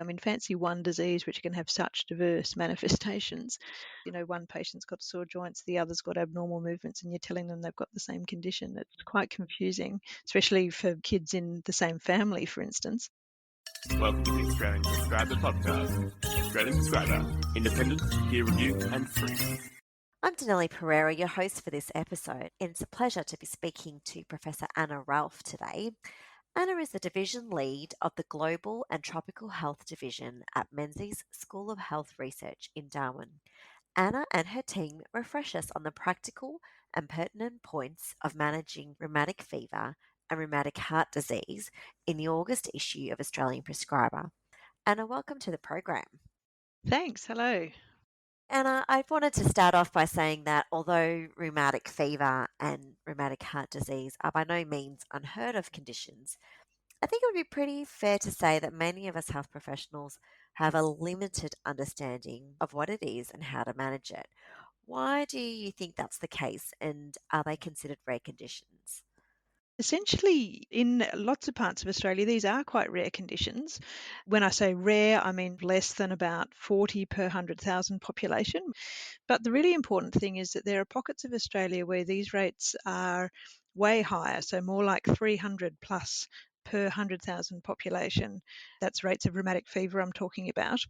I mean, fancy one disease which can have such diverse manifestations. One patient's got sore joints, the other's got abnormal movements, and you're telling them they've got the same condition. It's quite confusing, especially for kids in the same family, for instance. Welcome to the Australian Prescriber Podcast. Australian Prescriber, independent, peer-reviewed and free. I'm Danelli Pereira, your host for this episode, and it's a pleasure to be speaking to Professor Anna Ralph today. Anna is the Division Lead of the Global and Tropical Health Division at Menzies School of Health Research in Darwin. Anna and her team refresh us on the practical and pertinent points of managing rheumatic fever and rheumatic heart disease in the August issue of Australian Prescriber. Anna, welcome to the program. Thanks. Hello. Anna, I wanted to start off by saying that although rheumatic fever and rheumatic heart disease are by no means unheard of conditions, I think it would be pretty fair to say that many of us health professionals have a limited understanding of what it is and how to manage it. Why do you think that's the case, and are they considered rare conditions? Essentially, in lots of parts of Australia, these are quite rare conditions. When I say rare, I mean less than about 40 per 100,000 population. But the really important thing is that there are pockets of Australia where these rates are way higher, so more like 300 plus per 100,000 population. That's rates of rheumatic fever I'm talking about.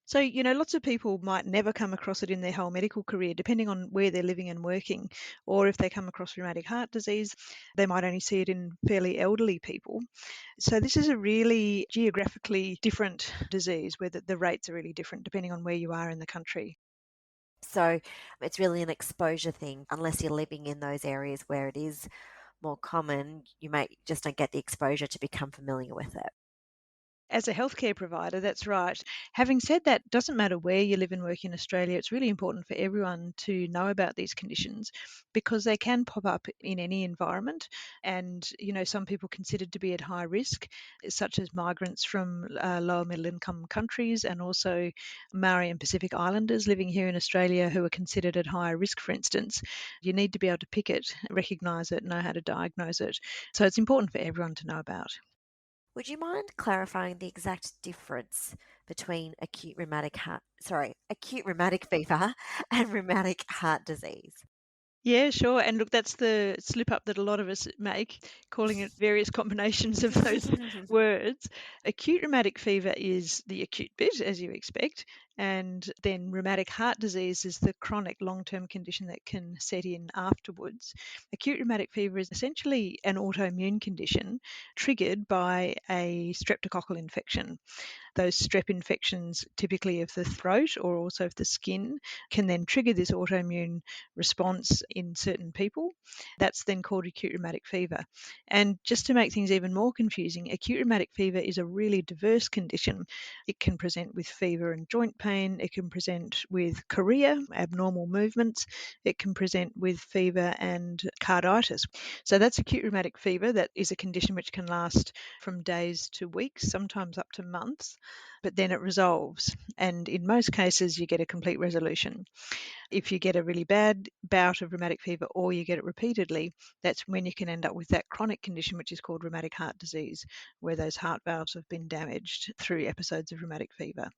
So, lots of people might never come across it in their whole medical career, depending on where they're living and working. Or if they come across rheumatic heart disease, they might only see it in fairly elderly people. So this is a really geographically different disease where the rates are really different depending on where you are in the country. So it's really an exposure thing. Unless you're living in those areas where it is more common, you might just don't get the exposure to become familiar with it. As a healthcare provider, that's right. Having said that, doesn't matter where you live and work in Australia, it's really important for everyone to know about these conditions because they can pop up in any environment. And, some people considered to be at high risk, such as migrants from lower middle income countries and also Maori and Pacific Islanders living here in Australia who are considered at higher risk, for instance. You need to be able to pick it, recognise it, know how to diagnose it. So it's important for everyone to know about. Would you mind clarifying the exact difference between acute rheumatic fever and rheumatic heart disease? Yeah, sure. And look, that's the slip up that a lot of us make, calling it various combinations of those words. Acute rheumatic fever is the acute bit, as you expect. And then rheumatic heart disease is the chronic long term condition that can set in afterwards. Acute rheumatic fever is essentially an autoimmune condition triggered by a streptococcal infection. Those strep infections, typically of the throat or also of the skin, can then trigger this autoimmune response in certain people. That's then called acute rheumatic fever. And just to make things even more confusing, acute rheumatic fever is a really diverse condition. It can present with fever and joint pain. It can present with chorea, abnormal movements. It can present with fever and carditis. So that's acute rheumatic fever. That is a condition which can last from days to weeks, sometimes up to months, but then it resolves. And in most cases, you get a complete resolution. If you get a really bad bout of rheumatic fever or you get it repeatedly, that's when you can end up with that chronic condition, which is called rheumatic heart disease, where those heart valves have been damaged through episodes of rheumatic fever.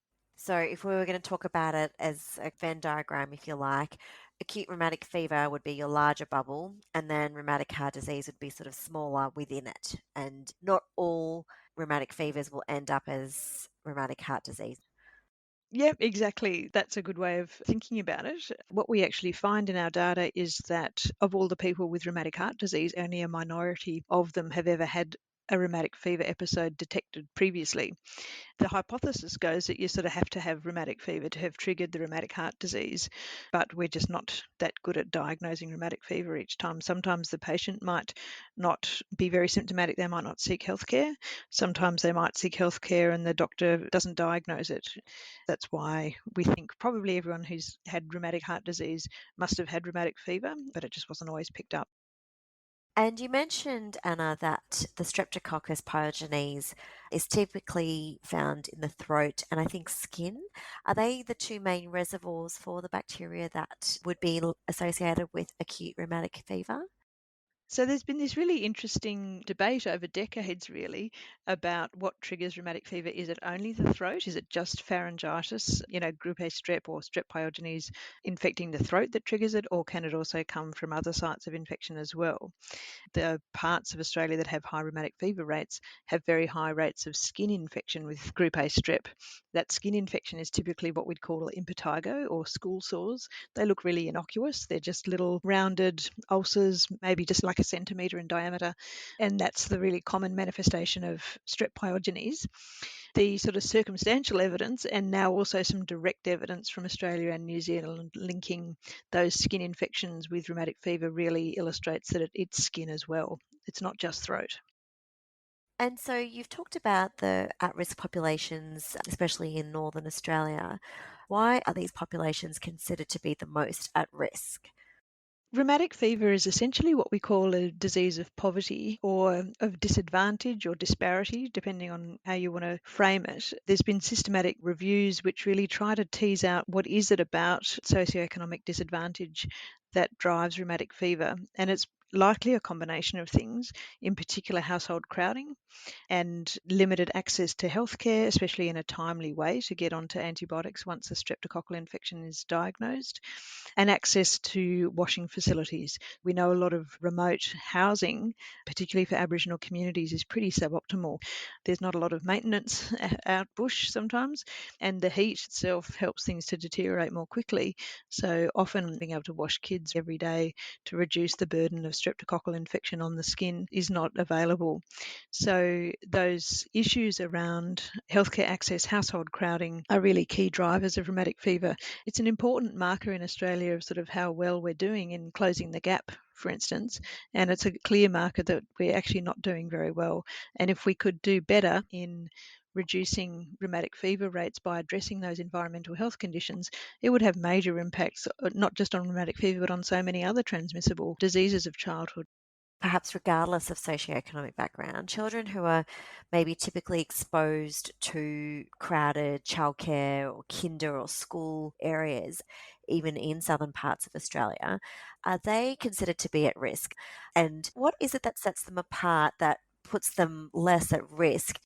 So if we were going to talk about it as a Venn diagram, if you like, acute rheumatic fever would be your larger bubble, and then rheumatic heart disease would be sort of smaller within it. And not all rheumatic fevers will end up as rheumatic heart disease. Yep, exactly. That's a good way of thinking about it. What we actually find in our data is that of all the people with rheumatic heart disease, only a minority of them have ever had a rheumatic fever episode detected previously. The hypothesis goes that you sort of have to have rheumatic fever to have triggered the rheumatic heart disease, but we're just not that good at diagnosing rheumatic fever each time. Sometimes the patient might not be very symptomatic, they might not seek healthcare. Sometimes they might seek healthcare and the doctor doesn't diagnose it. That's why we think probably everyone who's had rheumatic heart disease must have had rheumatic fever, but it just wasn't always picked up. And you mentioned, Anna, that the Streptococcus pyogenes is typically found in the throat and I think skin. Are they the two main reservoirs for the bacteria that would be associated with acute rheumatic fever? So there's been this really interesting debate over decades, really, about what triggers rheumatic fever. Is it only the throat? Is it just pharyngitis, group A strep or strep pyogenes infecting the throat that triggers it, or can it also come from other sites of infection as well? The parts of Australia that have high rheumatic fever rates have very high rates of skin infection with group A strep. That skin infection is typically what we'd call impetigo or school sores. They look really innocuous. They're just little rounded ulcers, maybe just like a centimetre in diameter. And that's the really common manifestation of strep pyogenes. The sort of circumstantial evidence, and now also some direct evidence from Australia and New Zealand linking those skin infections with rheumatic fever, really illustrates that it's skin as well. It's not just throat. And so you've talked about the at risk populations, especially in Northern Australia. Why are these populations considered to be the most at risk? Rheumatic fever is essentially what we call a disease of poverty or of disadvantage or disparity, depending on how you want to frame it. There's been systematic reviews which really try to tease out what is it about socioeconomic disadvantage that drives rheumatic fever. And it's likely a combination of things, in particular household crowding and limited access to healthcare, especially in a timely way to get onto antibiotics once a streptococcal infection is diagnosed, and access to washing facilities. We know a lot of remote housing, particularly for Aboriginal communities, is pretty suboptimal. There's not a lot of maintenance out bush sometimes, and the heat itself helps things to deteriorate more quickly. So often being able to wash kids every day to reduce the burden of streptococcal infection on the skin is not available. So those issues around healthcare access, household crowding are really key drivers of rheumatic fever. It's an important marker in Australia of sort of how well we're doing in closing the gap, for instance, and it's a clear marker that we're actually not doing very well. And if we could do better in reducing rheumatic fever rates by addressing those environmental health conditions, it would have major impacts, not just on rheumatic fever, but on so many other transmissible diseases of childhood. Perhaps regardless of socioeconomic background, children who are maybe typically exposed to crowded childcare or kinder or school areas, even in southern parts of Australia, are they considered to be at risk? And what is it that sets them apart that puts them less at risk?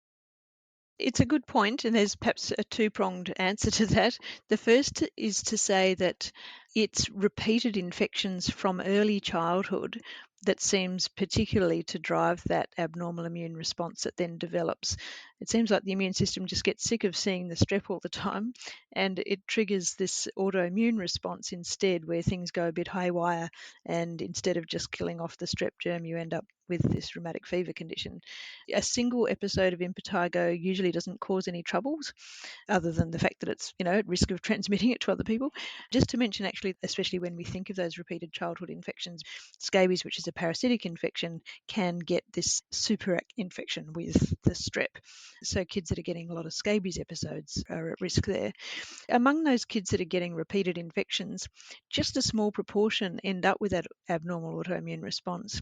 It's a good point, and there's perhaps a two-pronged answer to that. The first is to say that it's repeated infections from early childhood that seems particularly to drive that abnormal immune response that then develops. It seems like the immune system just gets sick of seeing the strep all the time, and it triggers this autoimmune response instead, where things go a bit haywire, and instead of just killing off the strep germ, you end up with this rheumatic fever condition. A single episode of impetigo usually doesn't cause any troubles other than the fact that it's, at risk of transmitting it to other people. Just to mention, actually, especially when we think of those repeated childhood infections, scabies, which is a parasitic infection, can get this super infection with the strep. So kids that are getting a lot of scabies episodes are at risk there. Among those kids that are getting repeated infections, just a small proportion end up with that abnormal autoimmune response.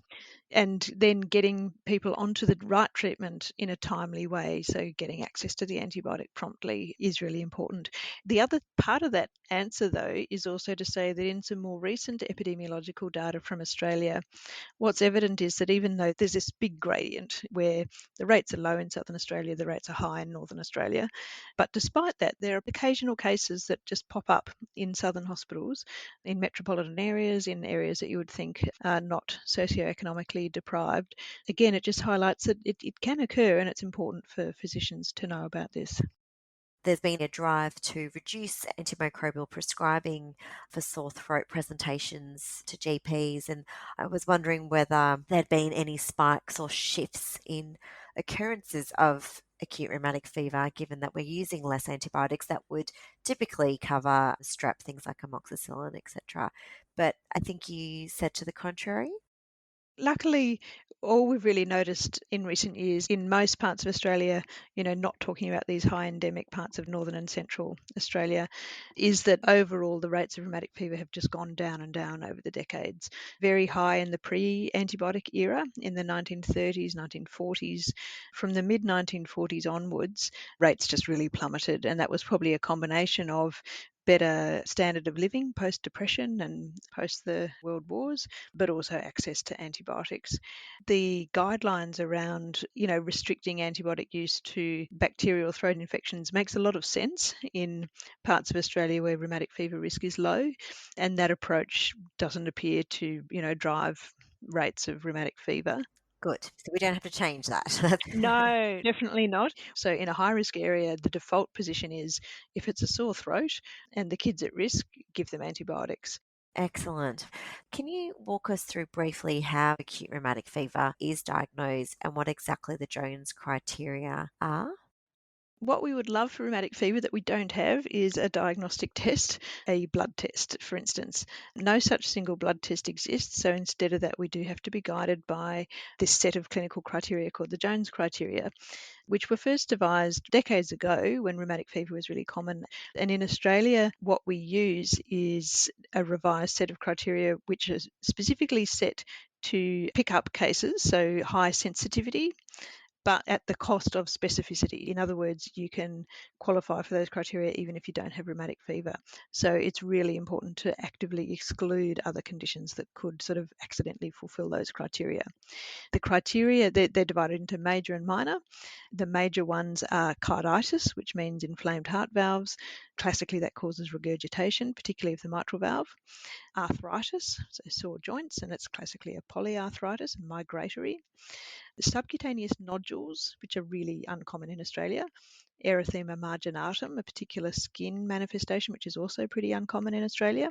And then getting people onto the right treatment in a timely way, so getting access to the antibiotic promptly, is really important. The other part of that answer, though, is also to say that in some more recent epidemiological data from Australia, what's evident is that even though there's this big gradient where the rates are low in Southern Australia, the rates are high in Northern Australia, but despite that, there are occasional cases that just pop up in southern hospitals, in metropolitan areas, in areas that you would think are not socioeconomically deprived. Again, it just highlights that it can occur, and it's important for physicians to know about this. There's been a drive to reduce antimicrobial prescribing for sore throat presentations to GPs, and I was wondering whether there'd been any spikes or shifts in occurrences of acute rheumatic fever, given that we're using less antibiotics that would typically cover strep, things like amoxicillin, etc. But I think you said to the contrary. Luckily, all we've really noticed in recent years in most parts of Australia, not talking about these high endemic parts of northern and central Australia, is that overall the rates of rheumatic fever have just gone down and down over the decades. Very high in the pre-antibiotic era in the 1930s, 1940s. From the mid-1940s onwards, rates just really plummeted, and that was probably a combination of better standard of living post-depression and post the World Wars, but also access to antibiotics. The guidelines around, restricting antibiotic use to bacterial throat infections makes a lot of sense in parts of Australia where rheumatic fever risk is low, and that approach doesn't appear to, drive rates of rheumatic fever. Good. So we don't have to change that. No, definitely not. So in a high risk area, the default position is if it's a sore throat and the kid's at risk, give them antibiotics. Excellent. Can you walk us through briefly how acute rheumatic fever is diagnosed and what exactly the Jones criteria are? What we would love for rheumatic fever that we don't have is a diagnostic test, a blood test, for instance. No such single blood test exists, so instead of that, we do have to be guided by this set of clinical criteria called the Jones criteria, which were first devised decades ago when rheumatic fever was really common. And in Australia, what we use is a revised set of criteria which is specifically set to pick up cases, so high sensitivity, but at the cost of specificity. In other words, you can qualify for those criteria even if you don't have rheumatic fever. So it's really important to actively exclude other conditions that could sort of accidentally fulfill those criteria. The criteria, they're divided into major and minor. The major ones are carditis, which means inflamed heart valves. Classically, that causes regurgitation, particularly of the mitral valve. Arthritis, so sore joints, and it's classically a polyarthritis and migratory. The subcutaneous nodules, which are really uncommon in Australia. Erythema marginatum, a particular skin manifestation, which is also pretty uncommon in Australia.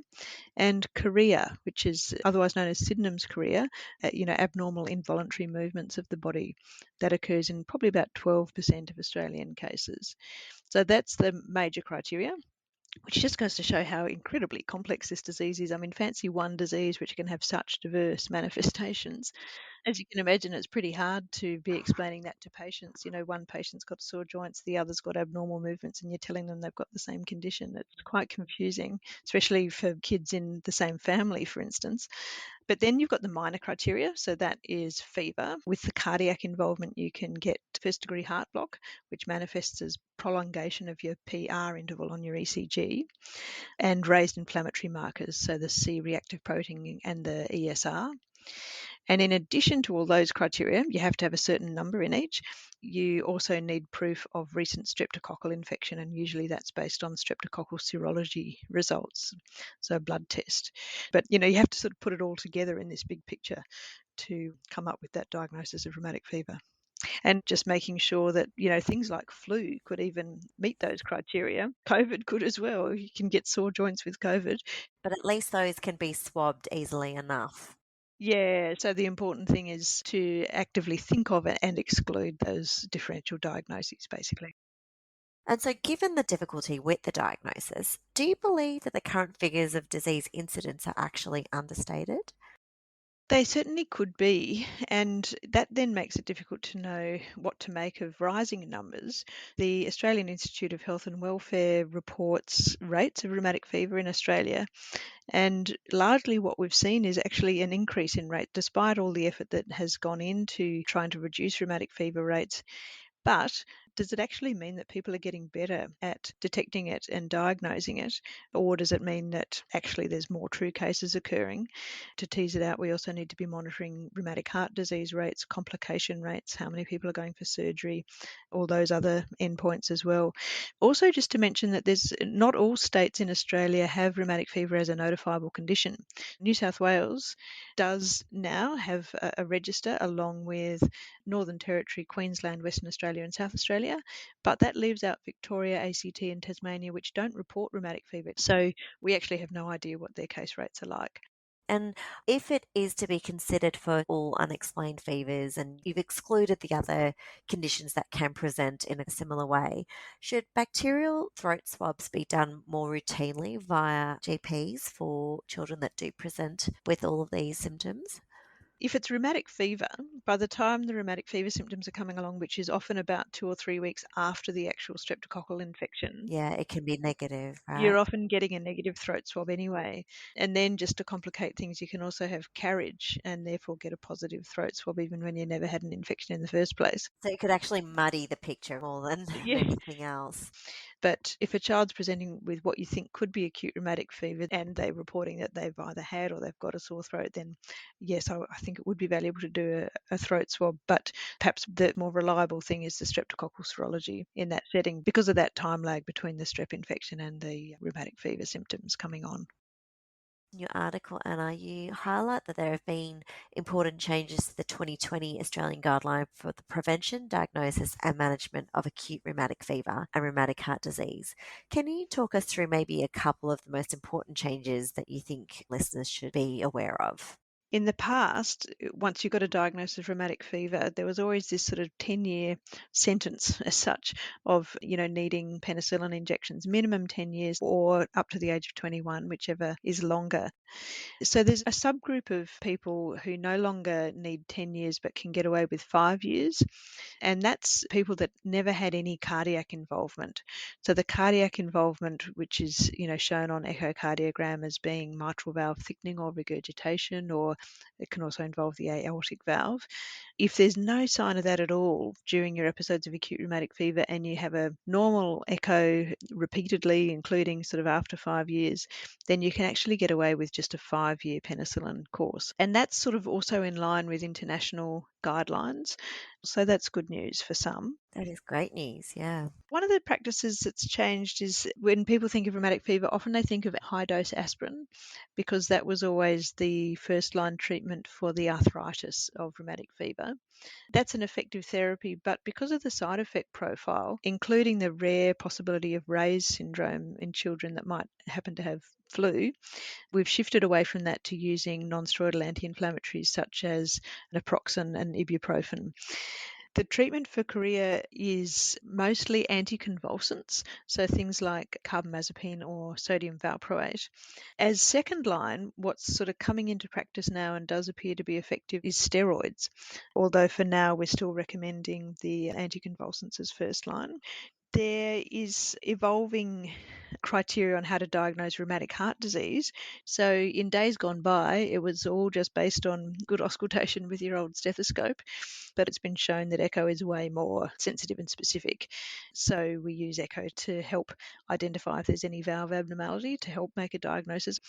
And chorea, which is otherwise known as Sydenham's chorea, abnormal involuntary movements of the body that occurs in probably about 12% of Australian cases. So that's the major criteria, which just goes to show how incredibly complex this disease is. I mean, fancy one disease which can have such diverse manifestations. As you can imagine, it's pretty hard to be explaining that to patients. One patient's got sore joints, the other's got abnormal movements, and you're telling them they've got the same condition. It's quite confusing, especially for kids in the same family, for instance. But then you've got the minor criteria. So that is fever. With the cardiac involvement, you can get first degree heart block, which manifests as prolongation of your PR interval on your ECG, and raised inflammatory markers, so the C reactive protein and the ESR. And in addition to all those criteria, you have to have a certain number in each. You also need proof of recent streptococcal infection, and usually that's based on streptococcal serology results, so a blood test. But you have to sort of put it all together in this big picture to come up with that diagnosis of rheumatic fever. And just making sure that, things like flu could even meet those criteria. COVID could as well. You can get sore joints with COVID. But at least those can be swabbed easily enough. Yeah, so the important thing is to actively think of it and exclude those differential diagnoses, basically. And so, given the difficulty with the diagnosis, do you believe that the current figures of disease incidence are actually understated? They certainly could be, and that then makes it difficult to know what to make of rising numbers. The Australian Institute of Health and Welfare reports rates of rheumatic fever in Australia, and largely what we've seen is actually an increase in rate, despite all the effort that has gone into trying to reduce rheumatic fever rates. But does it actually mean that people are getting better at detecting it and diagnosing it? Or does it mean that actually there's more true cases occurring? To tease it out, we also need to be monitoring rheumatic heart disease rates, complication rates, how many people are going for surgery, all those other endpoints as well. Also, just to mention that there's not all states in Australia have rheumatic fever as a notifiable condition. New South Wales does now have a register along with Northern Territory, Queensland, Western Australia and South Australia, but that leaves out Victoria, ACT and Tasmania, which don't report rheumatic fever. So we actually have no idea what their case rates are like. And if it is to be considered for all unexplained fevers and you've excluded the other conditions that can present in a similar way, should bacterial throat swabs be done more routinely via GPs for children that do present with all of these symptoms? If it's rheumatic fever, by the time the rheumatic fever symptoms are coming along, which is often about 2 or 3 weeks after the actual streptococcal infection, Yeah, it can be negative, you're right? often getting a negative throat swab anyway. And then just to complicate things, you can also have carriage and therefore get a positive throat swab even when you never had an infection in the first place. So it could actually muddy the picture more than Yeah. anything else. But if a child's presenting with what you think could be acute rheumatic fever and they're reporting that they've either had or they've got a sore throat, then yes, I think it would be valuable to do a throat swab. But perhaps the more reliable thing is the streptococcal serology in that setting because of that time lag between the strep infection and the rheumatic fever symptoms coming on. In your article, Anna, you highlight that there have been important changes to the 2020 Australian guideline for the prevention, diagnosis, and management of acute rheumatic fever and rheumatic heart disease. Can you talk us through maybe a couple of the most important changes that you think listeners should be aware of? In the past, once you got a diagnosis of rheumatic fever, there was always this sort of 10-year sentence as such of, needing penicillin injections, minimum 10 years or up to the age of 21, whichever is longer. So there's a subgroup of people who no longer need 10 years but can get away with 5 years. And that's people that never had any cardiac involvement. So the cardiac involvement, which is, shown on echocardiogram as being mitral valve thickening or regurgitation, or it can also involve the aortic valve. If there's no sign of that at all during your episodes of acute rheumatic fever and you have a normal echo repeatedly, including sort of after 5 years, then you can actually get away with just a 5-year penicillin course. And that's sort of also in line with international guidelines. So that's good news for some. That is great news, yeah. One of the practices that's changed is when people think of rheumatic fever, often they think of high dose aspirin because that was always the first line treatment for the arthritis of rheumatic fever. That's an effective therapy, but because of the side effect profile, including the rare possibility of Ray's syndrome in children that might happen to have flu, we've shifted away from that to using non-steroidal anti-inflammatories such as naproxen and ibuprofen. The treatment for chorea is mostly anticonvulsants, so things like carbamazepine or sodium valproate. As second line, what's sort of coming into practice now and does appear to be effective is steroids, although for now we're still recommending the anticonvulsants as first line. There is evolving criteria on how to diagnose rheumatic heart disease. So in days gone by, it was all just based on good auscultation with your old stethoscope, but it's been shown that echo is way more sensitive and specific. So we use echo to help identify if there's any valve abnormality to help make a diagnosis.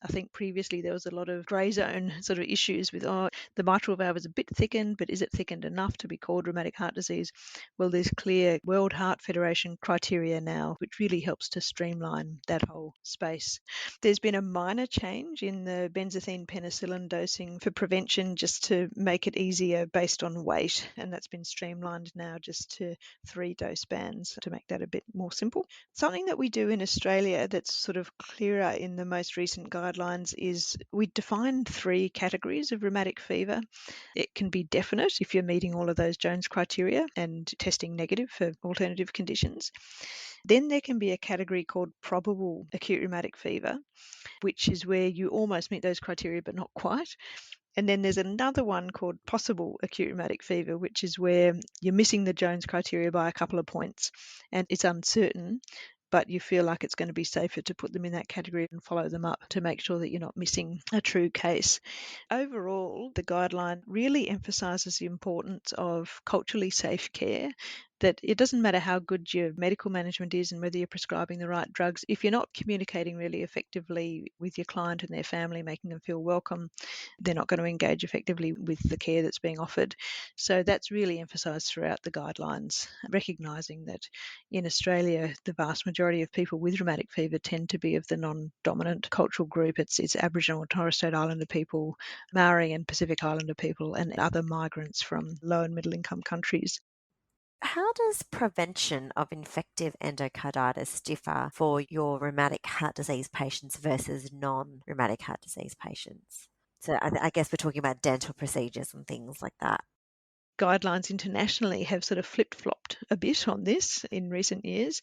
I think previously there was a lot of grey zone sort of issues with, the mitral valve is a bit thickened, but is it thickened enough to be called rheumatic heart disease? Well, there's clear World Heart Federation criteria now, which really helps to streamline that whole space. There's been a minor change in the benzathine penicillin dosing for prevention just to make it easier based on weight, and that's been streamlined now just to 3 dose bands to make that a bit more simple. Something that we do in Australia that's sort of clearer in the most recent guidelines is we define 3 categories of rheumatic fever. It can be definite if you're meeting all of those Jones criteria and testing negative for alternative conditions. Then there can be a category called probable acute rheumatic fever, which is where you almost meet those criteria but not quite. And then there's another one called possible acute rheumatic fever, which is where you're missing the Jones criteria by a couple of points and it's uncertain, but you feel like it's going to be safer to put them in that category and follow them up to make sure that you're not missing a true case. Overall, the guideline really emphasises the importance of culturally safe care, that it doesn't matter how good your medical management is and whether you're prescribing the right drugs. If you're not communicating really effectively with your client and their family, making them feel welcome, they're not going to engage effectively with the care that's being offered. So that's really emphasised throughout the guidelines, recognising that in Australia, the vast majority of people with rheumatic fever tend to be of the non-dominant cultural group. It's Aboriginal and Torres Strait Islander people, Maori and Pacific Islander people, and other migrants from low and middle income countries. How does prevention of infective endocarditis differ for your rheumatic heart disease patients versus non-rheumatic heart disease patients? So I guess we're talking about dental procedures and things like that. Guidelines internationally have sort of flip-flopped a bit on this in recent years.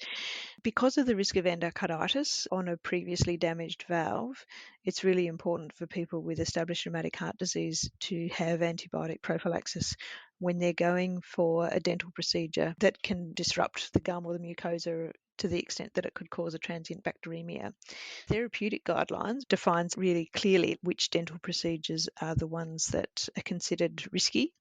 Because of the risk of endocarditis on a previously damaged valve, it's really important for people with established rheumatic heart disease to have antibiotic prophylaxis when they're going for a dental procedure that can disrupt the gum or the mucosa to the extent that it could cause a transient bacteremia. Therapeutic guidelines defines really clearly which dental procedures are the ones that are considered risky.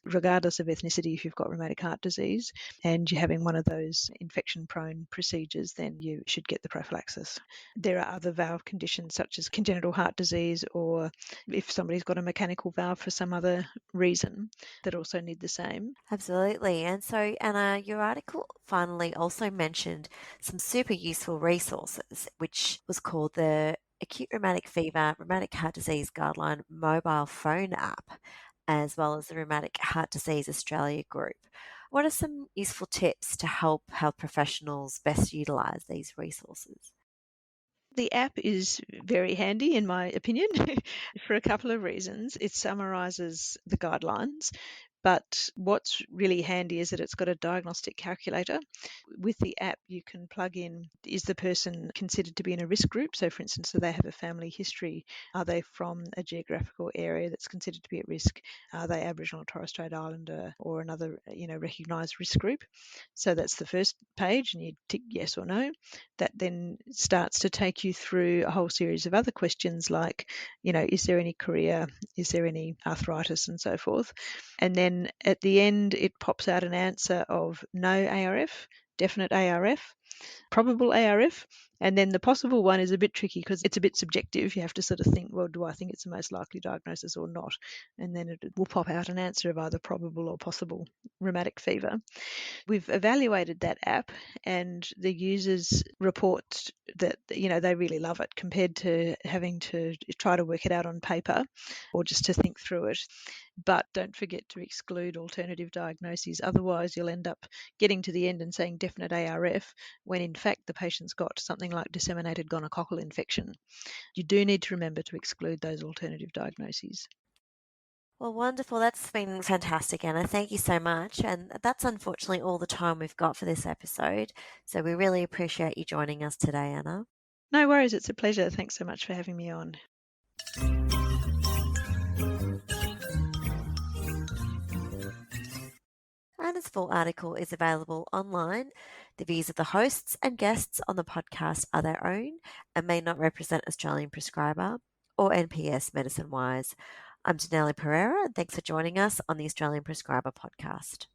regardless of ethnicity. If you've got rheumatic heart disease and you're having one of those infection-prone procedures, then you should get the prophylaxis. There are other valve conditions such as congenital heart disease, or if somebody's got a mechanical valve for some other reason, that also need the same. Absolutely. And so, Anna, your article finally also mentioned some super useful resources, which was called the Acute Rheumatic Fever Rheumatic Heart Disease Guideline mobile phone app, as well as the Rheumatic Heart Disease Australia group. What are some useful tips to help health professionals best utilise these resources? The app is very handy, in my opinion, for a couple of reasons. It summarises the guidelines, but what's really handy is that it's got a diagnostic calculator. With the app, you can plug in, is the person considered to be in a risk group? So, for instance, do they have a family history? Are they from a geographical area that's considered to be at risk? Are they Aboriginal or Torres Strait Islander or another, recognised risk group? So that's the first page, and you tick yes or no. That then starts to take you through a whole series of other questions like, is there any career? Is there any arthritis, and so forth? And then at the end, it pops out an answer of no ARF, definite ARF, probable ARF. And then the possible one is a bit tricky because it's a bit subjective. You have to sort of think, well, do I think it's the most likely diagnosis or not? And then it will pop out an answer of either probable or possible rheumatic fever. We've evaluated that app, and the users report that they really love it compared to having to try to work it out on paper or just to think through it. But don't forget to exclude alternative diagnoses. Otherwise, you'll end up getting to the end and saying definite ARF when in fact the patient's got something like disseminated gonococcal infection. You do need to remember to exclude those alternative diagnoses. Well, wonderful. That's been fantastic, Anna. Thank you so much. And that's unfortunately all the time we've got for this episode. So we really appreciate you joining us today, Anna. No worries. It's a pleasure. Thanks so much for having me on. Anna's full article is available online. The views of the hosts and guests on the podcast are their own and may not represent Australian Prescriber or NPS Medicine Wise. I'm Denali Pereira, and thanks for joining us on the Australian Prescriber podcast.